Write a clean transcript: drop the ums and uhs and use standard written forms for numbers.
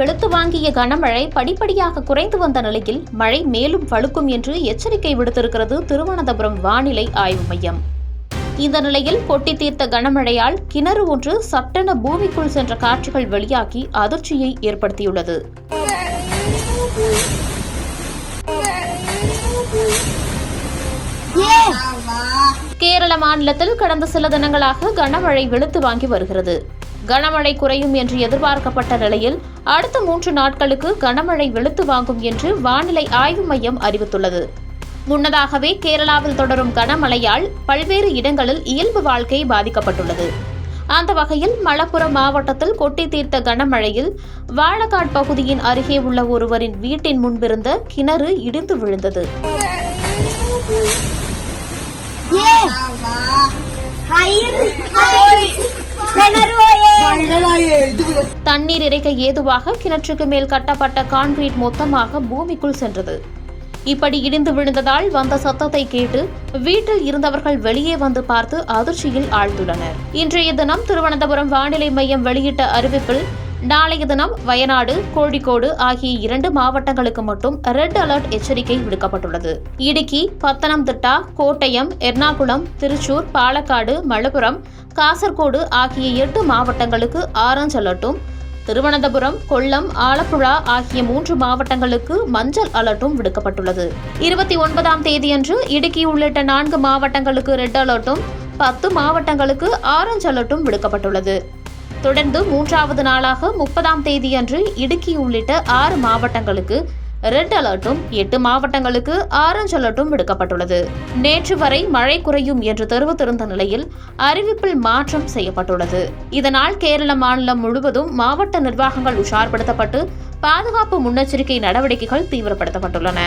வெளுத்து வாங்கிய கனமழை படிப்படியாக குறைந்து வந்த நிலையில் மழை மேலும் வலுக்கும் என்று எச்சரிக்கை விடுத்திருக்கிறது திருவனந்தபுரம் வானிலை ஆய்வு மையம். இந்த நிலையில் கொட்டி தீர்த்த கனமழையால் கிணறு ஒன்று சட்டென பூமிக்குள் சென்ற காட்சிகள் வெளியாகி அதிர்ச்சியை ஏற்படுத்தியுள்ளது. கேரள மாநிலத்தில் கடந்த சில தினங்களாக கனமழை வெளுத்து வாங்கி வருகிறது. கனமழை குறையும் என்று எதிர்பார்க்கப்பட்ட நிலையில் அடுத்த 3 நாட்களுக்கு கனமழை வெளுத்து வாங்கும் என்று வானிலை ஆய்வு மையம் அறிவித்துள்ளது. முன்னதாகவே கேரளாவில் தொடரும் கனமழையால் பல்வேறு இடங்களில் இயல்பு வாழ்க்கை பாதிக்கப்பட்டுள்ளது. அந்த வகையில் மலப்புரம் மாவட்டத்தில் கொட்டி தீர்த்த கனமழையில் வாழக்காட் பகுதியின் அருகே உள்ள ஒருவரின் வீட்டின் முன்பிருந்த கிணறு இடிந்து விழுந்தது. தண்ணீர் இறைக்க ஏதுவாக கிணற்றுக்கு மேல் கட்டப்பட்ட கான்கிரீட் மொத்தமாக பூமிக்குள் சென்றது. இப்படி இடிந்து விழுந்ததால் வந்த சத்தத்தை கேட்டு வீட்டில் இருந்தவர்கள் வெளியே வந்து பார்த்து அதிர்ச்சியில் ஆழ்ந்துள்ளனர். இன்றைய தினம் திருவனந்தபுரம் வானிலை மையம் வெளியிட்ட அறிவிப்பில் நாளைய தினம் வயநாடு, கோழிக்கோடு ஆகிய 2 மாவட்டங்களுக்கு மட்டும் ரெட் அலர்ட் எச்சரிக்கை விடுக்கப்பட்டுள்ளது. இடுக்கி, பத்தனம்திட்டா, கோட்டயம், எர்ணாகுளம், திருச்சூர், பாலக்காடு, மலப்புரம், காசர்கோடு ஆகிய 8 மாவட்டங்களுக்கு ஆரஞ்ச் அலர்ட்டும், திருவனந்தபுரம், கொல்லம், ஆலப்புழா ஆகிய 3 மாவட்டங்களுக்கு மஞ்சள் அலர்ட்டும் விடுக்கப்பட்டுள்ளது. 29ஆம் தேதியன்று இடுக்கி உள்ளிட்ட 4 மாவட்டங்களுக்கு ரெட் அலர்ட்டும் 10 மாவட்டங்களுக்கு ஆரஞ்ச் அலர்ட்டும் விடுக்கப்பட்டுள்ளது. தொடர்ந்து 3வது நாளாக 30ஆம் தேதியன்று இடுக்கி உள்ளிட்ட 6 மாவட்டங்களுக்கு ரெட் அலர்ட்டும் 8 மாவட்டங்களுக்கு ஆரஞ்ச் அலர்ட்டும் விடுக்கப்பட்டுள்ளது. நேற்று வரை மழை குறையும் என்று தெரிவித்திருந்த நிலையில் அறிவிப்பில் மாற்றம் செய்யப்பட்டுள்ளது. இதனால் கேரள மாநிலம் முழுவதும் மாவட்ட நிர்வாகங்கள் உஷார்படுத்தப்பட்டு பாதுகாப்பு முன்னெச்சரிக்கை நடவடிக்கைகள் தீவிரப்படுத்தப்பட்டுள்ளன.